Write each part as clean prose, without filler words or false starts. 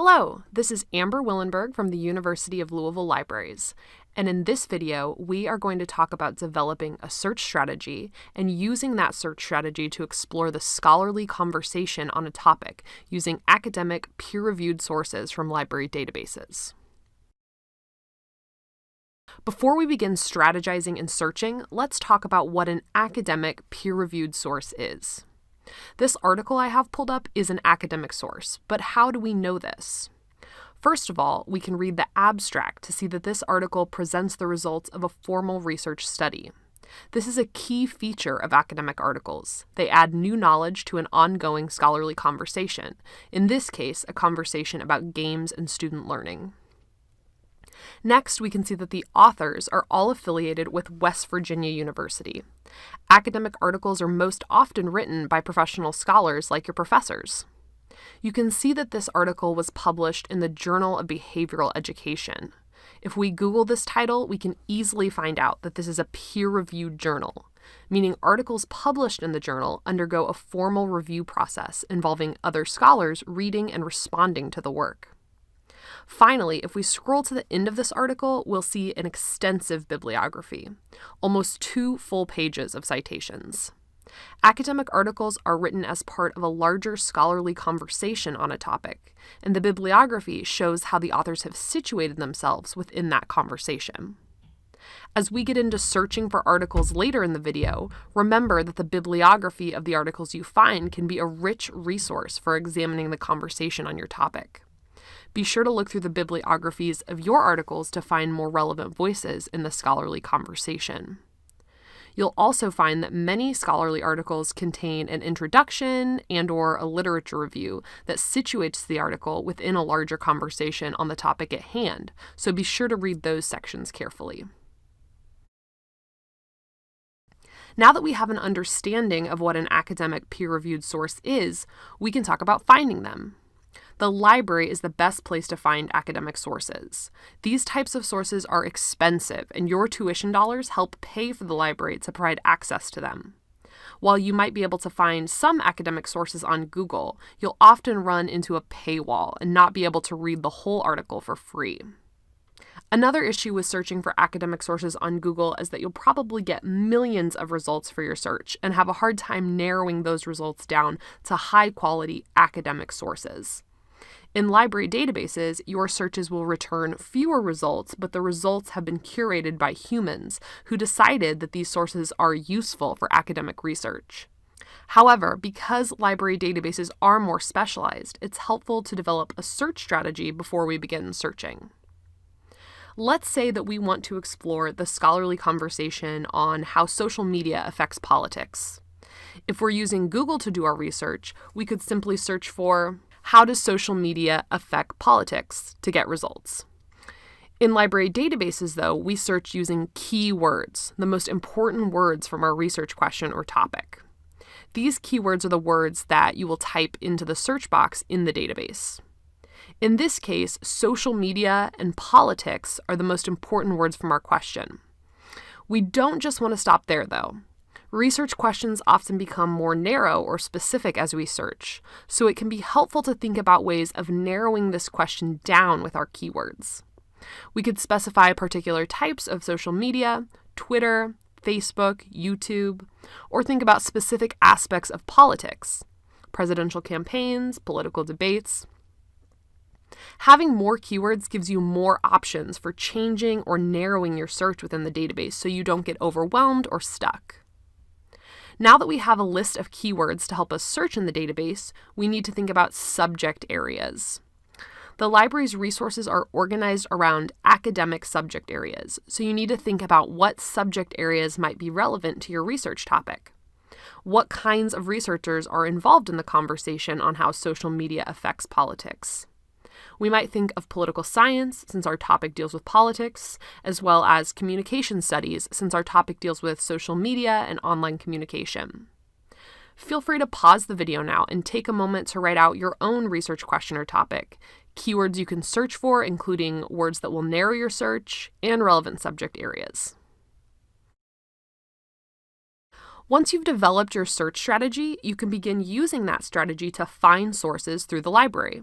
Hello, this is Amber Willenberg from the University of Louisville Libraries, and in this video, we are going to talk about developing a search strategy and using that search strategy to explore the scholarly conversation on a topic using academic, peer-reviewed sources from library databases. Before we begin strategizing and searching, let's talk about what an academic, peer-reviewed source is. This article I have pulled up is an academic source, but how do we know this? First of all, we can read the abstract to see that this article presents the results of a formal research study. This is a key feature of academic articles. They add new knowledge to an ongoing scholarly conversation, in this case, a conversation about games and student learning. Next, we can see that the authors are all affiliated with West Virginia University. Academic articles are most often written by professional scholars like your professors. You can see that this article was published in the Journal of Behavioral Education. If we Google this title, we can easily find out that this is a peer-reviewed journal, meaning articles published in the journal undergo a formal review process involving other scholars reading and responding to the work. Finally, if we scroll to the end of this article, we'll see an extensive bibliography, almost 2 full pages of citations. Academic articles are written as part of a larger scholarly conversation on a topic, and the bibliography shows how the authors have situated themselves within that conversation. As we get into searching for articles later in the video, remember that the bibliography of the articles you find can be a rich resource for examining the conversation on your topic. Be sure to look through the bibliographies of your articles to find more relevant voices in the scholarly conversation. You'll also find that many scholarly articles contain an introduction and/or a literature review that situates the article within a larger conversation on the topic at hand, so be sure to read those sections carefully. Now that we have an understanding of what an academic peer-reviewed source is, we can talk about finding them. The library is the best place to find academic sources. These types of sources are expensive, and your tuition dollars help pay for the library to provide access to them. While you might be able to find some academic sources on Google, you'll often run into a paywall and not be able to read the whole article for free. Another issue with searching for academic sources on Google is that you'll probably get millions of results for your search and have a hard time narrowing those results down to high-quality academic sources. In library databases, your searches will return fewer results, but the results have been curated by humans who decided that these sources are useful for academic research. However, because library databases are more specialized, it's helpful to develop a search strategy before we begin searching. Let's say that we want to explore the scholarly conversation on how social media affects politics. If we're using Google to do our research, we could simply search for "How does social media affect politics?" to get results. In library databases, though, we search using keywords, the most important words from our research question or topic. These keywords are the words that you will type into the search box in the database. In this case, social media and politics are the most important words from our question. We don't just want to stop there, though. Research questions often become more narrow or specific as we search, so it can be helpful to think about ways of narrowing this question down with our keywords. We could specify particular types of social media, Twitter, Facebook, YouTube, or think about specific aspects of politics, presidential campaigns, political debates. Having more keywords gives you more options for changing or narrowing your search within the database so you don't get overwhelmed or stuck. Now that we have a list of keywords to help us search in the database, we need to think about subject areas. The library's resources are organized around academic subject areas, so you need to think about what subject areas might be relevant to your research topic. What kinds of researchers are involved in the conversation on how social media affects politics? We might think of political science, since our topic deals with politics, as well as communication studies, since our topic deals with social media and online communication. Feel free to pause the video now and take a moment to write out your own research question or topic, keywords you can search for, including words that will narrow your search, and relevant subject areas. Once you've developed your search strategy, you can begin using that strategy to find sources through the library.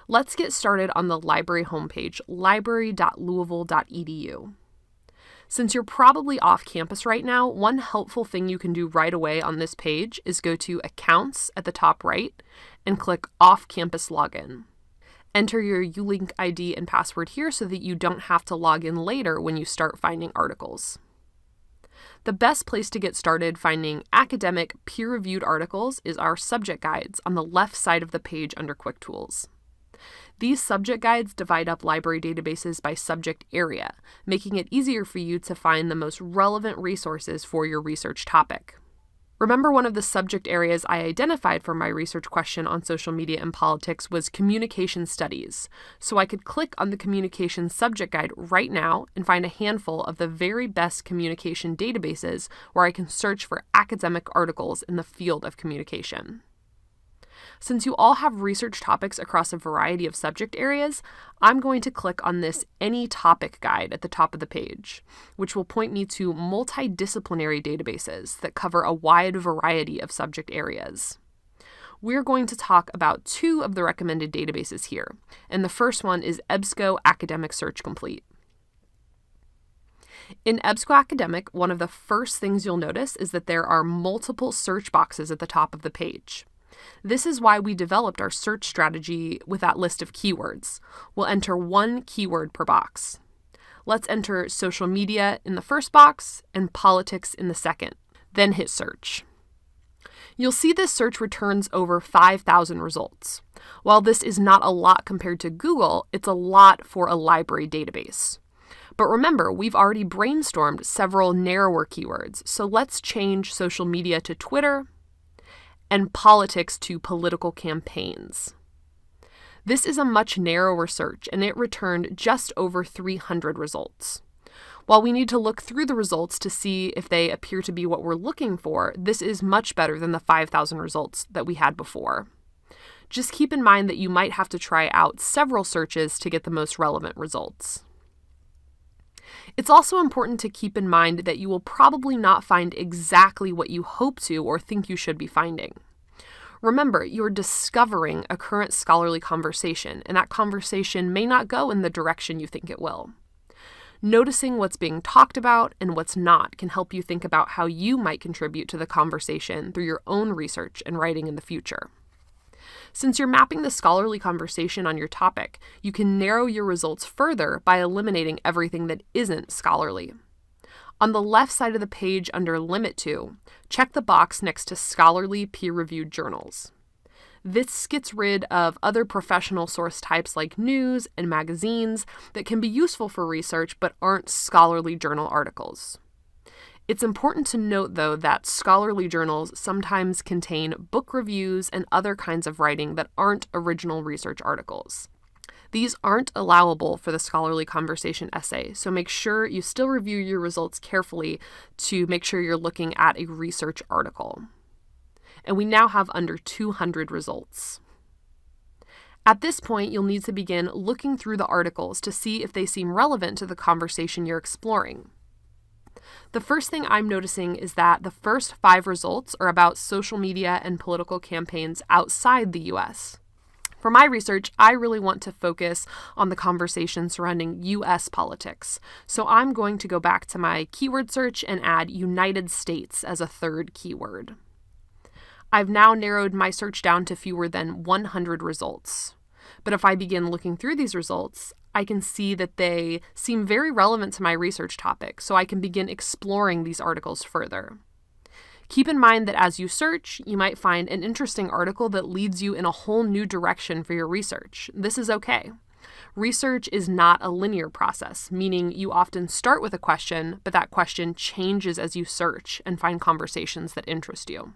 Let's get started on the library homepage, library.louisville.edu. Since you're probably off campus right now, one helpful thing you can do right away on this page is go to Accounts at the top right and click Off-Campus Login. Enter your ULink ID and password here so that you don't have to log in later when you start finding articles. The best place to get started finding academic, peer-reviewed articles is our subject guides on the left side of the page under Quick Tools. These subject guides divide up library databases by subject area, making it easier for you to find the most relevant resources for your research topic. Remember, one of the subject areas I identified for my research question on social media and politics was communication studies, so I could click on the communication subject guide right now and find a handful of the very best communication databases where I can search for academic articles in the field of communication. Since you all have research topics across a variety of subject areas, I'm going to click on this Any Topic guide at the top of the page, which will point me to multidisciplinary databases that cover a wide variety of subject areas. We're going to talk about two of the recommended databases here, and the first one is EBSCO Academic Search Complete. In EBSCO Academic, one of the first things you'll notice is that there are multiple search boxes at the top of the page. This is why we developed our search strategy with that list of keywords. We'll enter one keyword per box. Let's enter social media in the first box and politics in the second, then hit search. You'll see this search returns over 5,000 results. While this is not a lot compared to Google, it's a lot for a library database. But remember, we've already brainstormed several narrower keywords, so let's change social media to Twitter and politics to political campaigns. This is a much narrower search, and it returned just over 300 results. While we need to look through the results to see if they appear to be what we're looking for, this is much better than the 5,000 results that we had before. Just keep in mind that you might have to try out several searches to get the most relevant results. It's also important to keep in mind that you will probably not find exactly what you hope to or think you should be finding. Remember, you're discovering a current scholarly conversation, and that conversation may not go in the direction you think it will. Noticing what's being talked about and what's not can help you think about how you might contribute to the conversation through your own research and writing in the future. Since you're mapping the scholarly conversation on your topic, you can narrow your results further by eliminating everything that isn't scholarly. On the left side of the page under Limit To, check the box next to Scholarly Peer-Reviewed Journals. This gets rid of other professional source types like news and magazines that can be useful for research but aren't scholarly journal articles. It's important to note, though, that scholarly journals sometimes contain book reviews and other kinds of writing that aren't original research articles. These aren't allowable for the scholarly conversation essay, so make sure you still review your results carefully to make sure you're looking at a research article. And we now have under 200 results. At this point, you'll need to begin looking through the articles to see if they seem relevant to the conversation you're exploring. The first thing I'm noticing is that the first 5 results are about social media and political campaigns outside the U.S. For my research, I really want to focus on the conversation surrounding U.S. politics, so I'm going to go back to my keyword search and add United States as a third keyword. I've now narrowed my search down to fewer than 100 results. But if I begin looking through these results, I can see that they seem very relevant to my research topic, so I can begin exploring these articles further. Keep in mind that as you search, you might find an interesting article that leads you in a whole new direction for your research. This is okay. Research is not a linear process, meaning you often start with a question, but that question changes as you search and find conversations that interest you.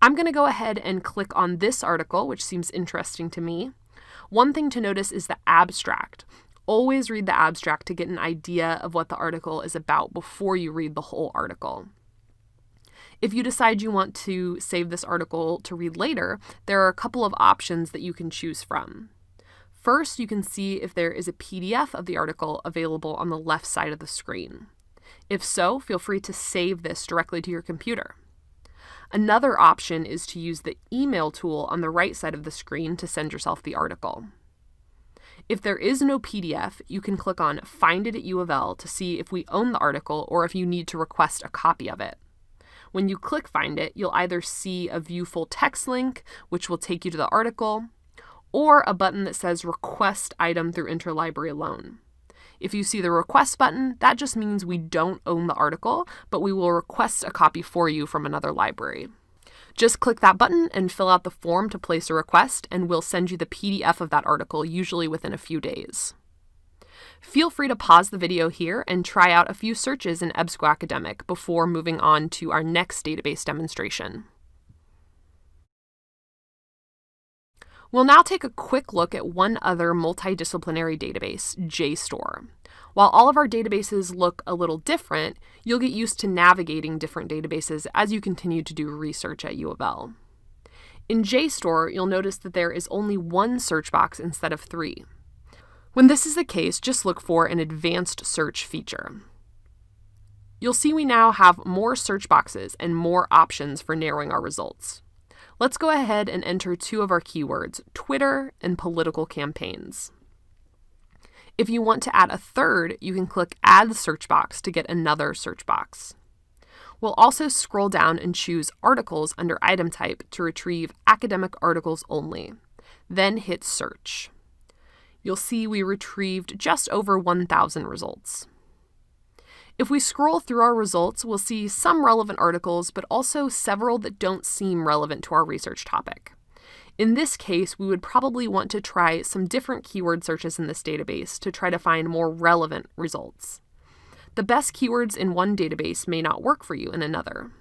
I'm going to go ahead and click on this article, which seems interesting to me. One thing to notice is the abstract. Always read the abstract to get an idea of what the article is about before you read the whole article. If you decide you want to save this article to read later, there are a couple of options that you can choose from. First, you can see if there is a PDF of the article available on the left side of the screen. If so, feel free to save this directly to your computer. Another option is to use the email tool on the right side of the screen to send yourself the article. If there is no PDF, you can click on Find It at U of L to see if we own the article or if you need to request a copy of it. When you click Find It, you'll either see a View Full Text link, which will take you to the article, or a button that says Request Item through Interlibrary Loan. If you see the Request button, that just means we don't own the article, but we will request a copy for you from another library. Just click that button and fill out the form to place a request, and we'll send you the PDF of that article, usually within a few days. Feel free to pause the video here and try out a few searches in EBSCO Academic before moving on to our next database demonstration. We'll now take a quick look at one other multidisciplinary database, Jstor. While all of our databases look a little different, you'll get used to navigating different databases as you continue to do research at U of L. In Jstor, you'll notice that there is only one search box instead of 3. When this is the case, just look for an advanced search feature. You'll see we now have more search boxes and more options for narrowing our results. Let's go ahead and enter 2 of our keywords, Twitter and political campaigns. If you want to add a third, you can click Add Search Box to get another search box. We'll also scroll down and choose Articles under Item Type to retrieve academic articles only. Then hit Search. You'll see we retrieved just over 1,000 results. If we scroll through our results, we'll see some relevant articles, but also several that don't seem relevant to our research topic. In this case, we would probably want to try some different keyword searches in this database to try to find more relevant results. The best keywords in one database may not work for you in another.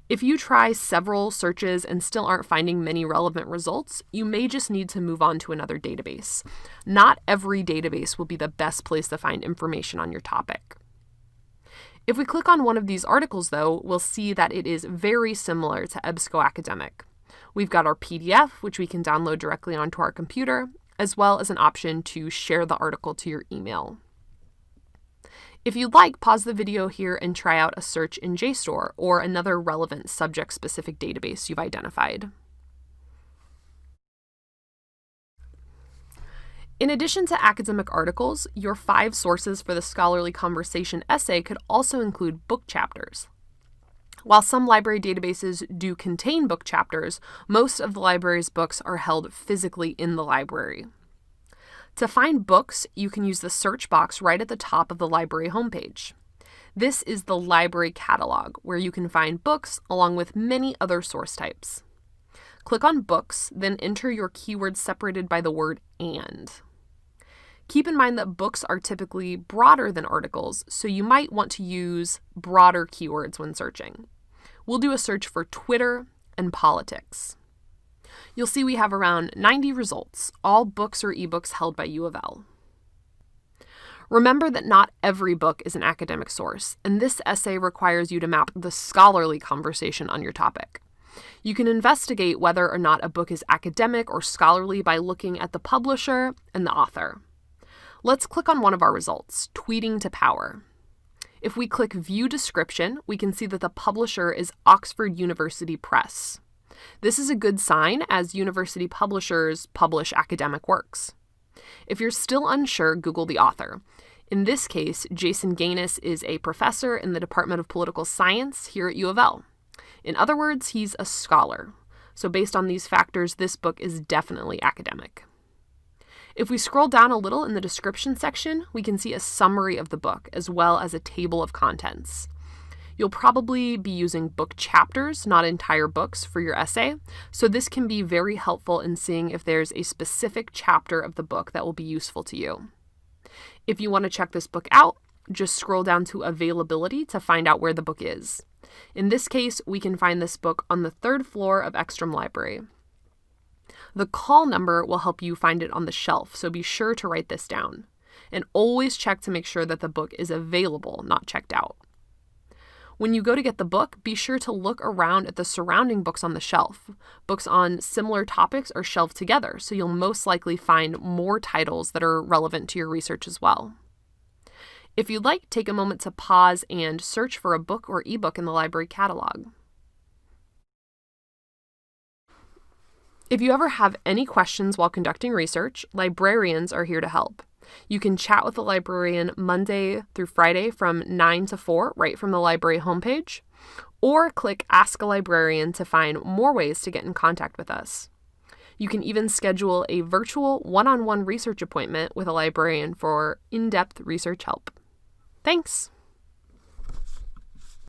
If you try several searches and still aren't finding many relevant results, you may just need to move on to another database. Not every database will be the best place to find information on your topic. If we click on one of these articles, though, we'll see that it is very similar to EBSCO Academic. We've got our PDF, which we can download directly onto our computer, as well as an option to share the article to your email. If you'd like, pause the video here and try out a search in Jstor or another relevant subject-specific database you've identified. In addition to academic articles, your 5 sources for the scholarly conversation essay could also include book chapters. While some library databases do contain book chapters, most of the library's books are held physically in the library. To find books, you can use the search box right at the top of the library homepage. This is the library catalog, where you can find books along with many other source types. Click on Books, then enter your keywords separated by the word "and." Keep in mind that books are typically broader than articles, so you might want to use broader keywords when searching. We'll do a search for Twitter and politics. You'll see we have around 90 results, all books or ebooks held by U of L. Remember that not every book is an academic source, and this essay requires you to map the scholarly conversation on your topic. You can investigate whether or not a book is academic or scholarly by looking at the publisher and the author. Let's click on one of our results, Tweeting to Power. If we click View Description, we can see that the publisher is Oxford University Press. This is a good sign, as university publishers publish academic works. If you're still unsure, Google the author. In this case, Jason Gaines is a professor in the Department of Political Science here at U of L. In other words, he's a scholar. So based on these factors, this book is definitely academic. If we scroll down a little in the description section, we can see a summary of the book, as well as a table of contents. You'll probably be using book chapters, not entire books, for your essay, so this can be very helpful in seeing if there's a specific chapter of the book that will be useful to you. If you want to check this book out, just scroll down to Availability to find out where the book is. In this case, we can find this book on the 3rd floor of Ekstrom Library. The call number will help you find it on the shelf, so be sure to write this down. And always check to make sure that the book is available, not checked out. When you go to get the book, be sure to look around at the surrounding books on the shelf. Books on similar topics are shelved together, so you'll most likely find more titles that are relevant to your research as well. If you'd like, take a moment to pause and search for a book or ebook in the library catalog. If you ever have any questions while conducting research, librarians are here to help. You can chat with a librarian Monday through Friday from 9 to 4 right from the library homepage, or click Ask a Librarian to find more ways to get in contact with us. You can even schedule a virtual one-on-one research appointment with a librarian for in-depth research help. Thanks!